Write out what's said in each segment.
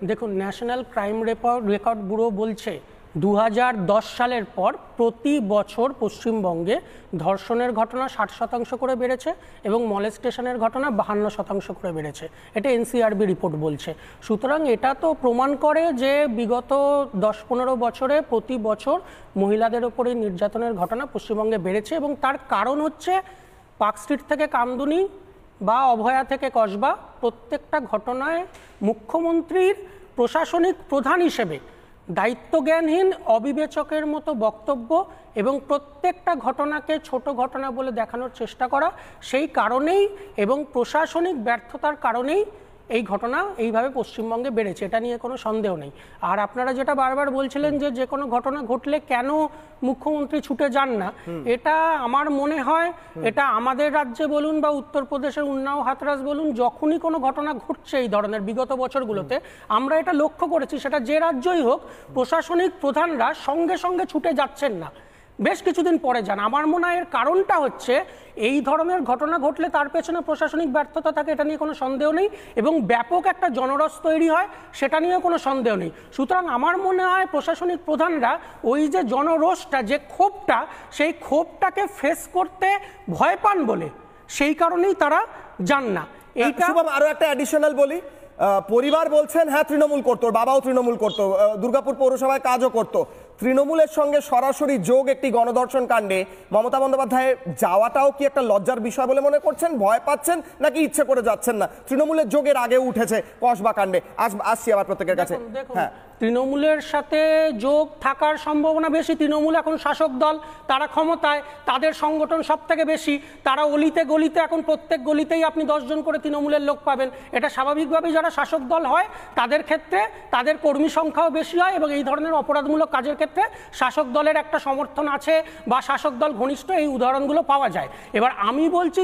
দেখুন, national crime record bureau বলছে 2010 সালের পর প্রতি বছর পশ্চিমবঙ্গে ধর্ষণের ঘটনা 60% করে বেড়েছে এবং মলেস্টেশনের ঘটনা 52% করে বেড়েছে। এটা এনসিআরবি রিপোর্ট বলছে। সুতরাং এটা তো প্রমাণ করে যে বিগত 10-15 বছরে প্রতি বছর মহিলাদের ওপরে নির্যাতনের ঘটনা পশ্চিমবঙ্গে বেড়েছে এবং তার কারণ হচ্ছে পার্কস্ট্রিট থেকে কামদুনি বা অভয়া থেকে কসবা, প্রত্যেকটা ঘটনায় মুখ্যমন্ত্রীর প্রশাসনিক প্রধান হিসেবে দায়িত্বজ্ঞানহীন অবিবেচকের মতো বক্তব্য এবং প্রত্যেকটা ঘটনাকে ছোট ঘটনা বলে দেখানোর চেষ্টা করা, সেই কারণেই এবং প্রশাসনিক ব্যর্থতার কারণেই এই ঘটনা এইভাবে পশ্চিমবঙ্গে বেড়েছে, এটা নিয়ে কোনো সন্দেহ নেই। আর আপনারা যেটা বারবার বলছিলেন যে কোনো ঘটনা ঘটলে কেন মুখ্যমন্ত্রী ছুটে যান না, এটা আমার মনে হয় এটা আমাদের রাজ্যে বলুন বা উত্তরপ্রদেশের উন্নাও হাতরাস বলুন, যখনই কোনো ঘটনা ঘটছে এই ধরনের বিগত বছরগুলোতে আমরা এটা লক্ষ্য করেছি, সেটা যে রাজ্যই হোক প্রশাসনিক প্রধানরা সঙ্গে সঙ্গে ছুটে যাচ্ছেন না, বেশ কিছুদিন পরে যান। আমার মনে হয় এর কারণটা হচ্ছে এই ধরনের ঘটনা ঘটলে তার পেছনে প্রশাসনিক ব্যর্থতা থাকে, এটা নিয়ে কোনো সন্দেহ নেই, এবং ব্যাপক একটা জনরস তৈরি হয়, সেটা নিয়ে কোনো সন্দেহ নেই। সুতরাং আমার মনে হয় প্রশাসনিক প্রধানরা ওই যে জনরোষটা, যে ক্ষোভটা, সেই ক্ষোভটাকে ফেস করতে ভয় পান বলে সেই কারণেই তারা যান না। এইটা আরো একটা অ্যাডিশনাল বলি, পরিবার বলছেন হ্যাঁ তৃণমূল করতো, বাবাও তৃণমূল করতো, দুর্গাপুর পৌরসভায় কাজও করতো, তৃণমূলের সঙ্গে সরাসরি যোগ একটি গণধর্ষণ কাণ্ডে মমতা বন্দ্যোপাধ্যায় যাওয়াটাও কি একটা লজ্জার বিষয় বলে মনে করছেন? ভয় পাচ্ছেন নাকি ইচ্ছে করে যাচ্ছেন না? তৃণমূলের যোগের আগেও উঠেছে কসবা কাণ্ডে। আসছি আবার প্রত্যেকের কাছে। হ্যাঁ, তৃণমূলের সাথে যোগ থাকার সম্ভাবনা বেশি। তৃণমূল এখন শাসক দল, তারা ক্ষমতায়, তাদের সংগঠন সব থেকে বেশি, তারা অলিতে গলিতে, এখন প্রত্যেক গলিতেই আপনি 10 জন করে তৃণমূলের লোক পাবেন। এটা স্বাভাবিকভাবেই যারা শাসক দল হয় তাদের ক্ষেত্রে তাদের কর্মী সংখ্যাও বেশি হয় এবং এই ধরনের অপরাধমূলক কাজের ক্ষেত্রে শাসক দলের একটা সমর্থন আছে বা শাসক দল ঘনিষ্ঠ, এই উদাহরণগুলো পাওয়া যায়। এবার আমি বলছি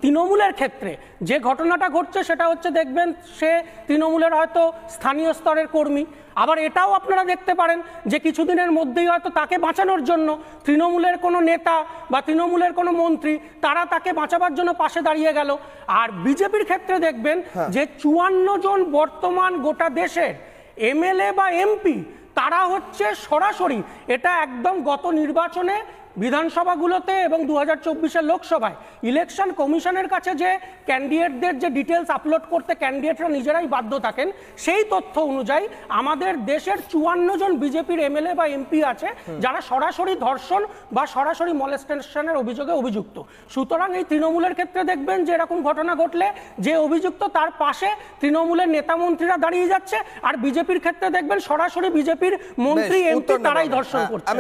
তৃণমূলের ক্ষেত্রে যে ঘটনাটা ঘটছে সেটা হচ্ছে, দেখবেন সে তৃণমূলের হয়তো স্থানীয় স্তরের কর্মী, আবার এটাও আপনারা দেখতে পারেন যে কিছুদিনের মধ্যেই হয়তো তাকে বাঁচানোর জন্য তৃণমূলের কোনো নেতা বা তৃণমূলের কোনো মন্ত্রী তারা তাকে বাঁচাবার জন্য পাশে দাঁড়িয়ে গেল। আর বিজেপির ক্ষেত্রে দেখবেন যে 54 জন বর্তমান গোটা দেশের এমএলএ বা এমপি তারা হচ্ছে সরাসরি, এটা একদম গত নির্বাচনে বিধানসভাগুলোতে এবং 2024-এর লোকসভায় ইলেকশন কমিশনের কাছে যে ক্যান্ডিডেটদের যে ডিটেলস আপলোড করতে ক্যান্ডিডেটরা নিজেরাই বাধ্য থাকেন, সেই তথ্য অনুযায়ী আমাদের দেশের 54 জন বিজেপির এমএলএ বা এমপি আছে যারা সরাসরি ধর্ষণ বা সরাসরি মলেস্টেশনের অভিযোগে অভিযুক্ত। সুতরাং এই তৃণমূলের ক্ষেত্রে দেখবেন যে এরকম ঘটনা ঘটলে যে অভিযুক্ত তার পাশে তৃণমূলের নেতা মন্ত্রীরা দাঁড়িয়ে যাচ্ছে, আর বিজেপির ক্ষেত্রে দেখবেন সরাসরি বিজেপির মন্ত্রী এমপি তারাই ধর্ষণ করছে।